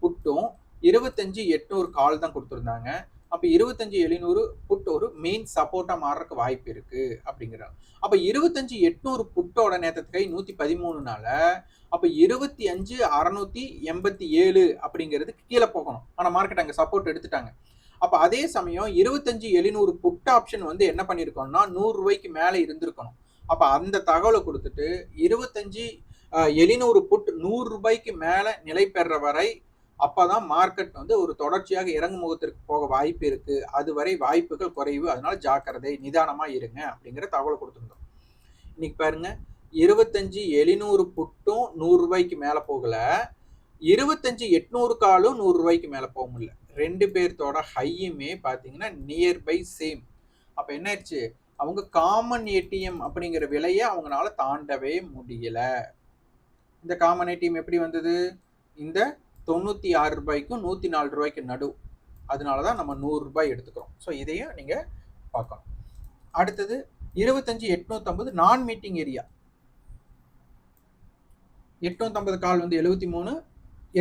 புட்டும் 25,800 கால் தான் கொடுத்துருந்தாங்க. அப்ப 25,700 புட் ஒரு மெயின் சப்போர்ட்டா மாறதுக்கு வாய்ப்பு இருக்கு அப்படிங்கிறாங்க. அப்ப 25,800 புட்டோட நேற்று கை 113னால அப்ப 25,687 அப்படிங்கிறதுக்கு கீழே போகணும். ஆனா மார்க்கெட் அங்க சப்போர்ட் எடுத்துட்டாங்க. அப்ப அதே சமயம் 25,700 புட் ஆப்ஷன் வந்து என்ன பண்ணிருக்கோம்னா 100 ரூபாய்க்கு மேல இருந்திருக்கணும். அப்ப அந்த தகவலை கொடுத்துட்டு 25,700 புட் 100 ரூபாய்க்கு மேல நிலை பெற வரை அப்பதான் மார்க்கெட் வந்து ஒரு தொடர்ச்சியாக இறங்கு முகத்திற்கு போக வாய்ப்பு இருக்கு, அதுவரை வாய்ப்புகள் குறைவு, அதனால ஜாக்கிரதை, நிதானமா இருங்க அப்படிங்கிற தகவல் கொடுத்துருந்தோம். இன்னைக்கு பாருங்க 25,700 புட்டும் 100 ரூபாய்க்கு மேல போகல, 25,800 காலும் 100 ரூபாய்க்கு மேல போக முடியல. ரெண்டு பேர்த்தோட ஹையுமே பாத்தீங்கன்னா நியர்பை சேம். அப்ப என்ன ஆயிடுச்சு, அவங்க காமன் ஏடிஎம் அப்படிங்கிற விலையை அவங்களால தாண்டவே முடியல. இந்த காமன் ஏடிஎம் எப்படி வந்தது, இந்த 96 ரூபாய்க்கும் 104 ரூபாய்க்கு நடு, அதனாலதான் நம்ம 100 ரூபாய் எடுத்துக்கிறோம். ஸோ இதையும் நீங்க பார்க்கணும். அடுத்தது 25,850 நான் மீட்டிங் ஏரியா. 850 கால் வந்து 73,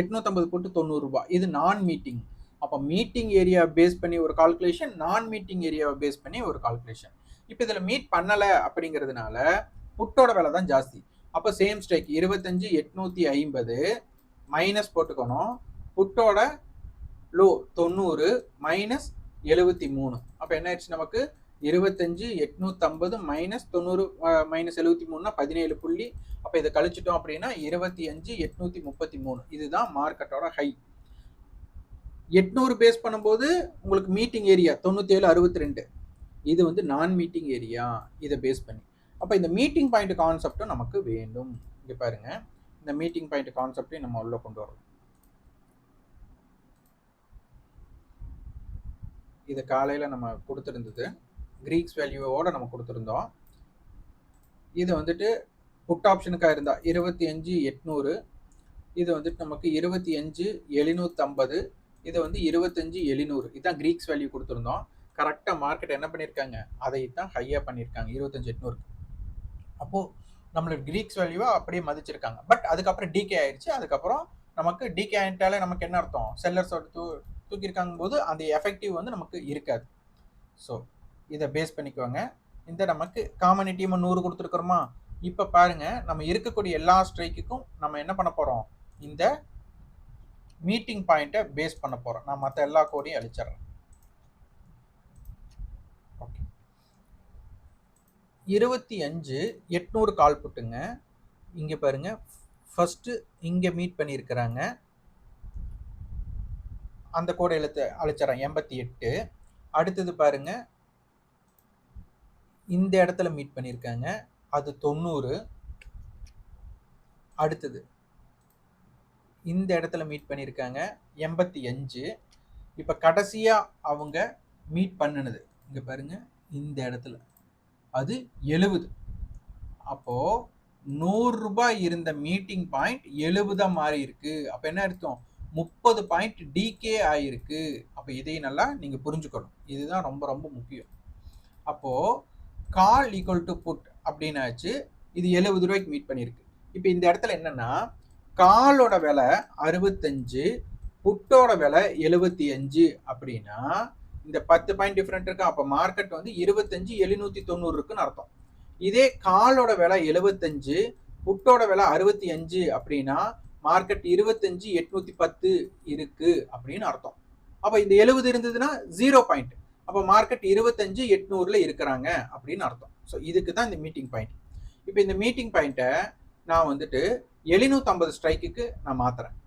850 போட்டு 90 ரூபாய். இது நான் மீட்டிங். அப்ப மீட்டிங் ஏரியா பேஸ் பண்ணி ஒரு கால்குலேஷன், நான் மீட்டிங் ஏரியாவை பேஸ் பண்ணி ஒரு கால்குலேஷன். இப்ப இதுல மீட் பண்ணல அப்படிங்கிறதுனால புட்டோட விலை தான் ஜாஸ்தி. அப்ப சேம் ஸ்ட்ரைக் 25,850 மைனஸ் போட்டுக்கணும். புட்டோட லோ 90 மைனஸ் 73. அப்ப என்ன ஆயிடுச்சு நமக்கு, 25,850 மைனஸ் 90 மைனஸ் 73னா 17 புள்ளி. அப்ப இதை கழிச்சிட்டோம் அப்படின்னா 25,833. இதுதான் மார்க்கெட்டோட ஹை. 800 பேஸ் பண்ணும்போது உங்களுக்கு மீட்டிங் ஏரியா 97.62. இது வந்து நான் மீட்டிங் ஏரியா, இதை பேஸ் பண்ணி. அப்ப இந்த மீட்டிங் பாயிண்ட் கான்செப்டும் நமக்கு வேண்டும். இங்க பாருங்க, இந்த மீட்டிங் பாயிண்ட் கான்செப்டையும் நம்ம உள்ள கொண்டு வரோம். இது காலையில நம்ம கொடுத்திருந்தது, கிரீக்ஸ் வேல்யூவோட நம்ம கொடுத்திருந்தோம். இது வந்துட்டு புட் ஆப்ஷனுக்காக இருந்தா 25,800, இது வந்துட்டு நமக்கு 25,750, இது வந்து 25,700. இதுதான் கிரீக்ஸ் வேல்யூ கொடுத்திருந்தோம். கரெக்டா மார்க்கெட் என்ன பண்ணிருக்காங்க, அதை தான் ஹையா பண்ணிருக்காங்க 25,800. அப்போ நம்மளோட கிரீக்ஸ் வேல்யூவா அப்படியே மதிச்சிருக்காங்க. பட் அதுக்கப்புறம் டிகே ஆயிடுச்சு. அதுக்கப்புறம் நமக்கு டிகே ஆயிட்டாலே நமக்கு என்ன அர்த்தம், செல்லர்ஸோட தூக்கியிருக்காங்க போது அந்த எஃபெக்டிவ் வந்து நமக்கு இருக்காது. ஸோ இதை பேஸ் பண்ணிக்குவாங்க. இந்த நமக்கு காமன் ஏடிஎம் 100 கொடுத்துருக்குறோமா. இப்போ பாருங்க, நம்ம இருக்கக்கூடிய எல்லா ஸ்ட்ரைக்குக்கும் நம்ம என்ன பண்ண போறோம், இந்த மீட்டிங் பாயிண்ட்டை பேஸ் பண்ண போறோம். நான் மற்ற எல்லா கோடையும் அழிச்சிடறேன். ஓகே, 25,800 கால் புட்டுங்க. இங்க பாருங்க, ஃபர்ஸ்ட் இங்க மீட் பண்ணியிருக்கிறாங்க, அந்த கோடை எழுத்து அழிச்சிடறேன் 88. அடுத்தது பாருங்க, இந்த இடத்துல மீட் பண்ணியிருக்காங்க, அது 90. அடுத்தது இந்த இடத்துல மீட் பண்ணியிருக்காங்க 85. இப்போ கடைசியா அவங்க மீட் பண்ணினது இங்க பாருங்க, இந்த இடத்துல அது 70. அப்போ 100 ரூபாய் இருந்த மீட்டிங் பாயிண்ட் 70 மாறி இருக்கு. அப்ப என்ன அர்த்தம், 30 பாயிண்ட் டிகே ஆயிருக்கு. அப்ப இதை நல்லா நீங்க புரிஞ்சுக்கணும், இதுதான் ரொம்ப ரொம்ப முக்கியம். அப்போ கால் ஈக்குவல் டு புட் அப்படின்னாச்சு, இது 70 ரூபாய்க்கு மீட் பண்ணிருக்கு. இப்போ இந்த இடத்துல என்னன்னா, காலோட விலை 65, புட்டோட விலை 75 அப்படின்னா இந்த 10 பாயிண்ட் டிஃபரெண்ட் இருக்கு. அப்ப மார்க்கெட் வந்து 25,790 இருக்குன்னு அர்த்தம். இதே காலோட விலை 75, புட்டோட விலை 65 அப்படின்னா மார்க்கெட் 25,810 இருக்கு அப்படின்னு அர்த்தம். அப்ப இந்த 70 இருந்ததுன்னா 0 பாயிண்ட். அப்ப மார்க்கெட் 25,800ல இருக்கிறாங்க அப்படின்னு அர்த்தம். ஸோ இதுக்கு தான் இந்த மீட்டிங் பாயிண்ட். இப்போ இந்த மீட்டிங் பாயிண்ட்டை நான் வந்துட்டு 750 ஸ்ட்ரைக்குக்கு நான் மாத்துறேன்.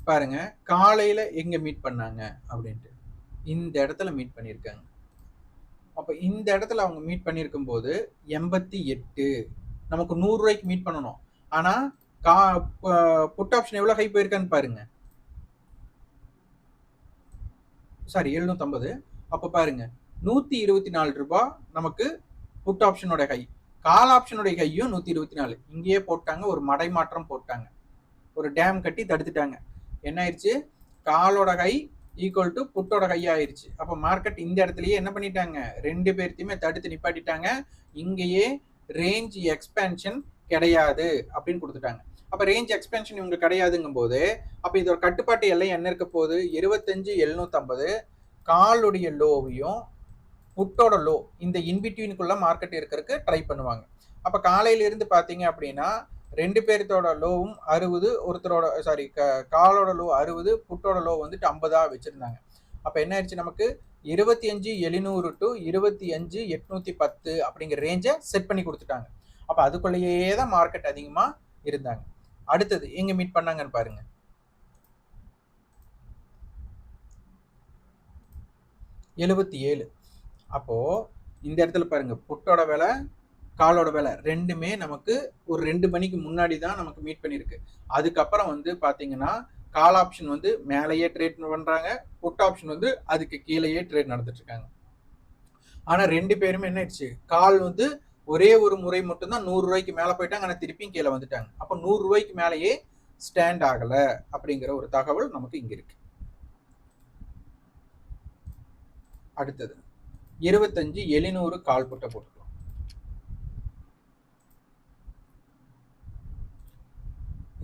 பாருங்க, காலையில எங்க மீட் பண்ணாங்க அப்படின்ட்டு இந்த இடத்துல மீட் பண்ணியிருக்காங்க. அப்ப இந்த இடத்துல அவங்க மீட் பண்ணியிருக்கும் போது 88, நமக்கு 100 ரூபாய்க்கு மீட் பண்ணணும். ஆனா புட் ஆப்ஷன் எவ்வளவு ஹை போயிருக்கான்னு பாருங்க, சாரி 750. அப்ப பாருங்க 124 ரூபாய் நமக்கு புட் ஆப்ஷனோட ஹை, கால் ஆப்ஷனோட ஹையும் 124. இங்கேயே போட்டாங்க, ஒரு மடைமாற்றம் போட்டாங்க, ஒரு டேம் கட்டி தடுத்துட்டாங்க. என்ன ஆயிடுச்சு, காலோட ஹை ஈக்குவல் டு புட்டோட ஹை ஆயிடுச்சு. அப்ப மார்க்கெட் இந்த இடத்துலயே என்ன பண்ணிட்டாங்க, ரெண்டு பேர்த்தையுமே தடுத்து நிப்பாட்டிட்டாங்க. இங்கேயே ரேஞ்ச் எக்ஸ்பேன்ஷன் கிடையாது அப்படின்னு கொடுத்துட்டாங்க. அப்ப ரேஞ்ச் எக்ஸ்பென்ஷன் இவங்க கிடையாதுங்கும் போது அப்ப இதோட கட்டுப்பாட்டு எல்லை என்ன இருக்க போகுது, 25,750. காலுடைய லோவையும் புட்டோட லோ இந்த இன்பிட்வீனுக்குள்ள மார்க்கெட் இருக்கிறதுக்கு ட்ரை பண்ணுவாங்க. அப்ப காலையில இருந்து பாத்தீங்க அப்படின்னா 2 பேர்த்தோட லோவும் 60, ஒருத்தரோட காலோட லோ 60, புட்டோட லோ வந்துட்டு 50 வச்சிருந்தாங்க. அப்ப என்ன ஆயிடுச்சு நமக்கு 25,700 டு 25,810 அப்படிங்கிற ரேஞ்ச செட் பண்ணி கொடுத்துட்டாங்க. அப்ப அதுக்குள்ளேயே தான் மார்க்கெட் அதிகமா இருந்தாங்க. அடுத்தது எங்க மீட் பண்ணாங்கன்னு பாருங்க. 77. அப்போ இந்த இடத்துல பாருங்க, புட்டோட விலை, காலோட விலை ரெண்டுமே நமக்கு ஒரு 2 மணிக்கு முன்னாடி தான் நமக்கு மீட் பண்ணிருக்கு. அதுக்கப்புறம் வந்து பாத்தீங்கன்னா கால் ஆப்ஷன் வந்து மேலேயே ட்ரேட் பண்றாங்க, புட் ஆப்ஷன் வந்து அதுக்கு கீழேயே ட்ரேட் நடந்துட்டு இருக்காங்க. ஆனா 2 பேருமே என்ன ஆயிடுச்சு, கால் வந்து ஒரே ஒரு முறை மட்டும் தான் 100 ரூபாய்க்கு மேல போயிட்டாங்க, ஆனா திருப்பியும் கீழே வந்துட்டாங்க. அப்ப 100 ரூபாய்க்கு மேலேயே ஸ்டாண்ட் ஆகல அப்படிங்கிற ஒரு தகவல் நமக்கு இங்க இருக்கு. அடுத்தது 25,700 கால் புட்டை போட்டுக்கலாம்.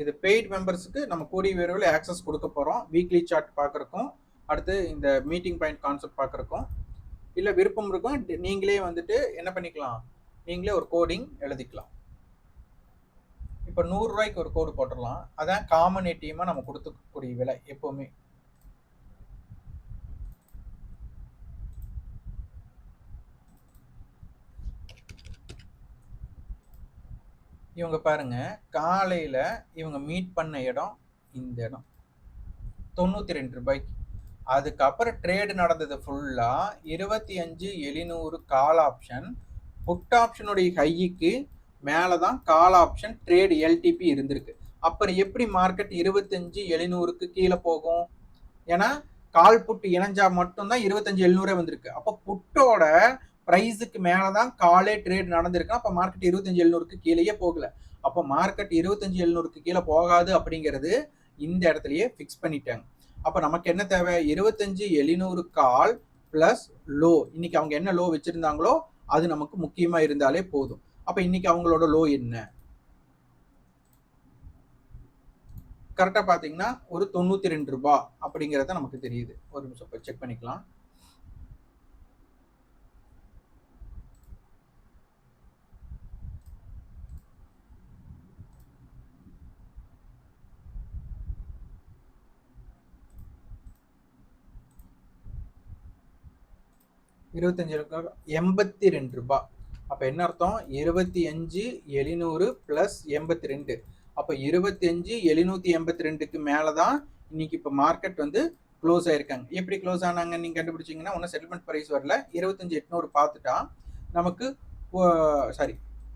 இது பெய்ட் மெம்பர்ஸுக்கு நம்ம கூடிய விரைவில் ஆக்சஸ் கொடுக்க போகிறோம். வீக்லி சார்ட் பார்க்குறக்கும், அடுத்து இந்த மீட்டிங் பாயிண்ட் கான்செப்ட் பார்க்குறக்கும். இல்லை விருப்பம் இருக்கும், நீங்களே வந்துட்டு என்ன பண்ணிக்கலாம், நீங்களே ஒரு கோடிங் எழுதிக்கலாம். இப்போ 100 ரூபாய்க்கு ஒரு கோடு போட்டுடலாம். அதான் காமன் ஏடிஎம்மாக நம்ம கொடுக்கக்கூடிய விலை எப்போவுமே. இவங்க பாருங்க, காலையில் இவங்க மீட் பண்ண இடம் இந்த இடம் 92 ரூபாய்க்கு. அதுக்கப்புறம் ட்ரேடு நடந்தது ஃபுல்லா 25,700 கால் ஆப்ஷன். புட் ஆப்ஷனுடைய ஹைக்கு மேலதான் கால் ஆப்ஷன் ட்ரேடு எல்டிபி இருந்திருக்கு. அப்புறம் எப்படி மார்க்கெட் 25,700க்கு கீழே போகும்? ஏன்னா கால் புட்டு இணைஞ்சா மட்டும்தான் 25,700 வந்திருக்கு. அப்போ புட்டோட பிரைஸுக்கு மேலதான் காலே ட்ரேட் நடந்திருக்கு. அப்ப மார்க்கெட் 25,700க்கு கீழேயே போகல. அப்போ மார்க்கெட் 25,700க்கு கீழே போகாது அப்படிங்கிறது இந்த இடத்துலயே பிக்ஸ் பண்ணிட்டாங்க. அப்ப நமக்கு என்ன தேவை, 25,700 கால் பிளஸ் லோ. இன்னைக்கு அவங்க என்ன லோ வச்சிருந்தாங்களோ அது நமக்கு முக்கியமா இருந்தாலே போதும். அப்ப இன்னைக்கு அவங்களோட லோ என்ன கரெக்டா பாத்தீங்கன்னா ஒரு 92 ரூபாய் அப்படிங்கறத நமக்கு தெரியுது. ஒரு நிமிஷம் செக் பண்ணிக்கலாம். ₹82 அப்ப என்ன அர்த்தம், 25,700 பிளஸ் 82. அப்ப 25,782க்கு மேலதான் இன்னைக்கு இப்ப மார்க்கெட் வந்து க்ளோஸ் ஆயிருக்காங்க. எப்படி க்ளோஸ் ஆனாங்க நீங்க கண்டுபிடிச்சீங்கன்னா, ஒன்னும் செட்டில்மெண்ட் பிரைஸ் வரல, 25,800 பார்த்துட்டா நமக்கு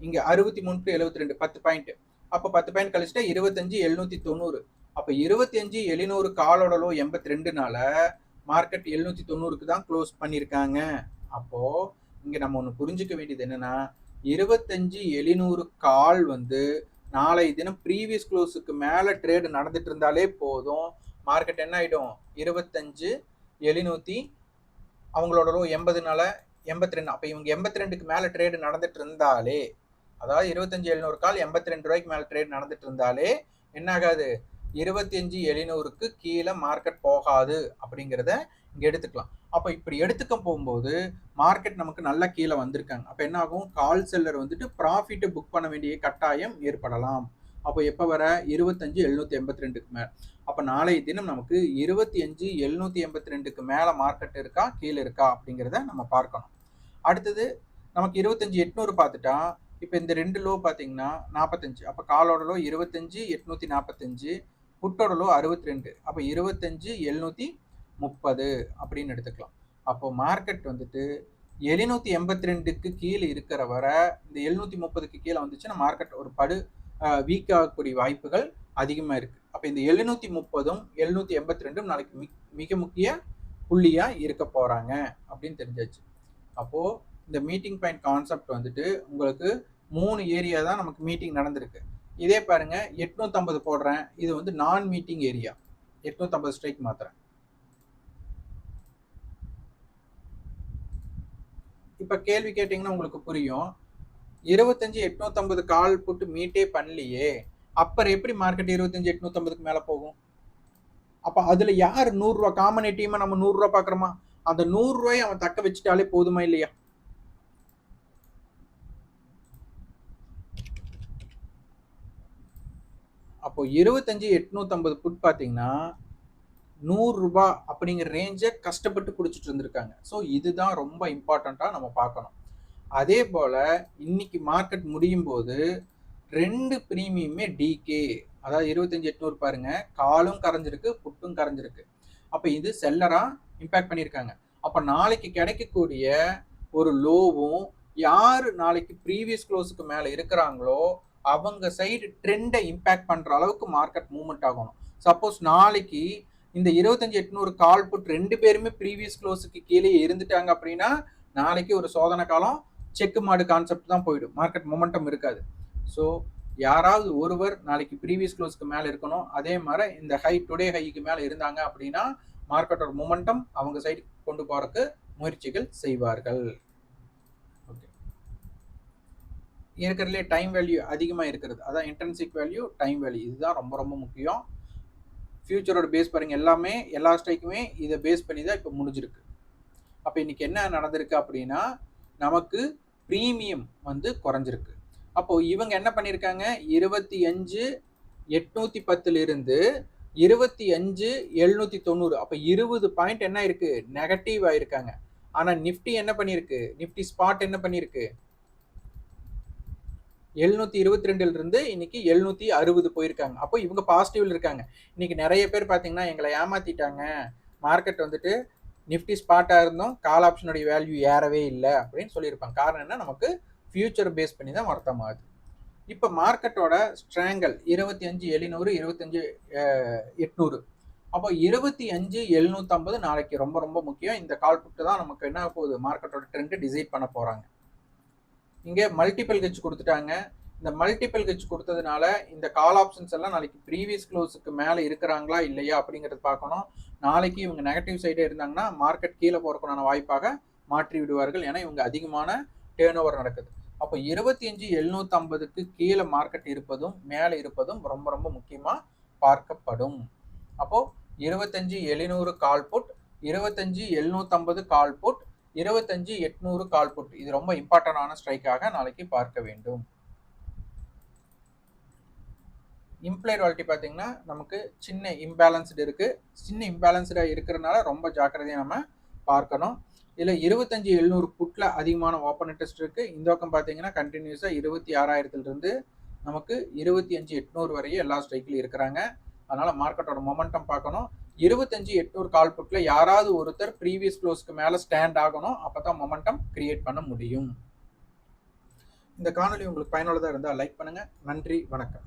இங்க 63.72 10 பாயிண்ட். அப்ப 10 பாயிண்ட் கழிச்சுட்டா 25,790. அப்ப 25,700 காலோட லோ 82னால மார்க்கெட் 790க்கு தான் க்ளோஸ் பண்ணியிருக்காங்க. அப்போ இங்க நம்ம ஒண்ணு புரிஞ்சுக்க வேண்டியது என்னன்னா, 25,700 கால் வந்து நாளை தினம் ப்ரீவியஸ் க்ளோஸுக்கு மேல ட்ரேடு நடந்துட்டு இருந்தாலே போதும், மார்க்கெட் என்ன ஆயிடும், 25,700 அவங்களோட லோ 80னால 82. அப்ப இவங்க 82க்கு மேல ட்ரேடு நடந்துட்டு இருந்தாலே, அதாவது 25,700 கால் 82 ரூபாய்க்கு மேல ட்ரேட் நடந்துட்டு இருந்தாலே என்ன ஆகாது, 25,700க்கு கீழே மார்க்கெட் போகாது அப்படிங்கிறத இங்க எடுத்துக்கலாம். அப்ப இப்படி எடுத்துக்க போகும்போது மார்க்கெட் நமக்கு நல்லா கீழே வந்திருக்காங்க. அப்ப என்ன ஆகும், கால் செல்லர் வந்துட்டு ப்ராஃபிட் புக் பண்ண வேண்டிய கட்டாயம் ஏற்படலாம். அப்போ எப்ப வர 25,782க்கு மேல. அப்ப நாளைய தினம் நமக்கு 25,782க்கு மேல மார்க்கெட் இருக்கா கீழே இருக்கா அப்படிங்கிறத நம்ம பார்க்கணும். அடுத்தது நமக்கு 25,800 பார்த்துட்டா, இப்ப இந்த 2 லோ பாத்தீங்கன்னா 45. அப்ப காலோட லோ 25,845, புட்டோட லோ 62. அப்ப 25,730 அப்படின்னு எடுத்துக்கலாம். அப்போ மார்க்கெட் வந்துட்டு 782க்கு கீழே இருக்கிற வர, இந்த 730க்கு கீழே வந்துச்சுன்னா மார்க்கெட் ஒரு படு வீக் ஆகக்கூடிய வாய்ப்புகள் அதிகமா இருக்கு. அப்ப இந்த 730ம் 782ம் நாளைக்கு மிக முக்கிய புள்ளியா இருக்க போறாங்க அப்படின்னு தெரிஞ்சாச்சு. அப்போ இந்த மீட்டிங் பாயிண்ட் கான்செப்ட் வந்துட்டு உங்களுக்கு 3 ஏரியா தான் நமக்கு மீட்டிங் நடந்திருக்கு. இதே பாருங்க 850 போடுறேன், இது வந்து நான் மீட்டிங் ஏரியா. 850 ஸ்ட்ரைக் மாத்துறேன். இப்ப கேள்வி கேட்டீங்கன்னா உங்களுக்கு புரியும், 25,850 கால் போட்டு மீட்டே பண்ணலையே, அப்புறம் எப்படி மார்க்கெட் 25,850க்கு மேல போகும்? அப்ப அதுல யார் 100 ரூபாய் காமன் ஏடிஎம் நம்ம 100 ரூபாய் பாக்குறோமா, அந்த 100 ரூபாயை அவன் தக்க வச்சுட்டாலே போதுமா இல்லையா? அப்போ 25,850 புட் பார்த்தீங்கன்னா ₹100 அப்படிங்கிற ரேஞ்சை கஷ்டப்பட்டு குடிச்சிட்டு இருந்திருக்காங்க. ஸோ இதுதான் ரொம்ப இம்பார்ட்டண்ட்டாக நம்ம பார்க்கணும். அதே போல் இன்னைக்கு மார்க்கெட் முடியும் போது 2 பிரீமியமே டிகே, அதாவது 25,800 பாருங்க, காலும் கரைஞ்சிருக்கு, புட்டும் கரைஞ்சிருக்கு. அப்போ இது செல்லரா இம்பாக்ட் பண்ணியிருக்காங்க. அப்போ நாளைக்கு கிடைக்கக்கூடிய ஒரு லோவும் யார் நாளைக்கு ப்ரீவியஸ் க்ளோஸுக்கு மேலே இருக்கிறாங்களோ அவங்க சைடு ட்ரெண்டை இம்பேக்ட் பண்ணுற அளவுக்கு மார்க்கெட் மூவ்மெண்ட் ஆகணும். சப்போஸ் நாளைக்கு இந்த 25,800 கால் புட் 2 பேருமே ப்ரீவியஸ் க்ளோஸுக்கு கீழே இருந்துட்டாங்க அப்படின்னா நாளைக்கு ஒரு சோதனை காலம், செக்கு மாடு கான்செப்ட் தான் போயிடும், மார்க்கெட் மொமெண்டம் இருக்காது. ஸோ யாராவது ஒருவர் நாளைக்கு ப்ரீவியஸ் க்ளோஸ்க்கு மேலே இருக்கணும். அதே மாதிரி இந்த ஹை டுடே ஹைக்கு மேலே இருந்தாங்க அப்படின்னா மார்க்கெட்டோட மொமெண்டம் அவங்க சைடு கொண்டு போறதுக்கு முயற்சிகள் செய்வார்கள். ஓகே, இருக்கிறதுலே டைம் வேல்யூ அதிகமாக இருக்கிறது, அதான் இன்ட்ரின்சிக் வேல்யூ, டைம் வேல்யூ, இதுதான் ரொம்ப ரொம்ப முக்கியம். ஃபியூச்சரோட பேஸ் பாருங்க, எல்லாமே எல்லா ஸ்ட்ரைக்குமே இதை பேஸ் பண்ணி தான் இப்போ முடிஞ்சிருக்கு. அப்போ இன்னைக்கு என்ன நடந்திருக்கு அப்படின்னா நமக்கு ப்ரீமியம் வந்து குறைஞ்சிருக்கு. அப்போ இவங்க என்ன பண்ணியிருக்காங்க, 25,810 இருந்து 25,790, அப்போ 20 பாயிண்ட் என்ன இருக்கு, நெகட்டிவ் ஆயிருக்காங்க. ஆனா நிஃப்டி என்ன பண்ணிருக்கு, நிஃப்டி ஸ்பாட் என்ன பண்ணிருக்கு, 722 இருந்து இன்னைக்கு 760 போயிருக்காங்க. அப்போ இவங்க பாசிட்டிவ்ல இருக்காங்க. இன்னைக்கு நிறைய பேர் பார்த்தீங்கன்னா எங்களை ஏமாத்திட்டாங்க, மார்க்கெட் வந்துட்டு நிஃப்டி ஸ்பாட்டாக இருந்தோம், கால் ஆப்ஷனுடைய வேல்யூ ஏறவே இல்லை அப்படின்னு சொல்லியிருப்பாங்க. காரணம் என்ன, நமக்கு ஃபியூச்சர் பேஸ் பண்ணி தான் வருத்தமாகுது. இப்போ மார்க்கெட்டோட ஸ்ட்ராங்கல் 25,700, 25,800. அப்போ 25,750 நாளைக்கு ரொம்ப ரொம்ப முக்கியம். இந்த கால் புட்டு தான் நமக்கு என்ன போகுது, மார்க்கெட்டோட ட்ரெண்ட் டிசைட் பண்ண போறாங்க. இங்கே மல்டிபிள் ஹெச் கொடுத்துட்டாங்க. இந்த மல்டிபிள் ஹெச் கொடுத்ததுனால இந்த கால் ஆப்ஷன்ஸ் எல்லாம் நாளைக்கு ப்ரீவியஸ் க்ளோஸுக்கு மேலே இருக்கிறாங்களா இல்லையா அப்படிங்கிறது பார்க்கணும். நாளைக்கு இவங்க நெகட்டிவ் சைடே இருந்தாங்கன்னா மார்க்கெட் கீழே போறதுக்கான வாய்ப்பாக மாற்றி விடுவார்கள். ஏன்னா இவங்க அதிகமான டேர்ன் ஓவர் நடக்குது. அப்போ 25,750க்கு கீழே மார்க்கெட் இருப்பதும் மேலே இருப்பதும் ரொம்ப ரொம்ப முக்கியமாக பார்க்கப்படும். அப்போ 25,700 call put, 25,750 call put, 25,800 call put, இது ரொம்ப இம்பார்ட்டன்டான ஸ்ட்ரைக்காக நாளைக்கு பார்க்க வேண்டும். இம்ப்ளைட் வாலிட்டி பார்த்தீங்கன்னா நமக்கு சின்ன இம்பேலன்ஸ்டு இருக்கு. சின்ன இம்பேலன்ஸ்டாக இருக்கிறதுனால ரொம்ப ஜாக்கிரதையாக நம்ம பார்க்கணும். இதில் 25,700 புட்டில் அதிகமான ஓப்பன் இன்ட்ரெஸ்ட் இருக்குது. இந்த பக்கம் பார்த்தீங்கன்னா கண்டினியூஸாக 26,000 நமக்கு 25,800 வரையும் எல்லா ஸ்ட்ரைக்கிலும் இருக்கிறாங்க. அதனால் மார்க்கெட்டோட மொமெண்டம் பார்க்கணும். 25,800 கால் புட்டில் யாராவது ஒருத்தர் ப்ரீவியஸ் க்ளோஸ்க்கு மேலே ஸ்டாண்ட் ஆகணும், அப்போ தான் மொமெண்டம் கிரியேட் பண்ண முடியும். இந்த காணொலி உங்களுக்கு பயனுள்ளதாக இருந்தால் லைக் பண்ணுங்கள். நன்றி, வணக்கம்.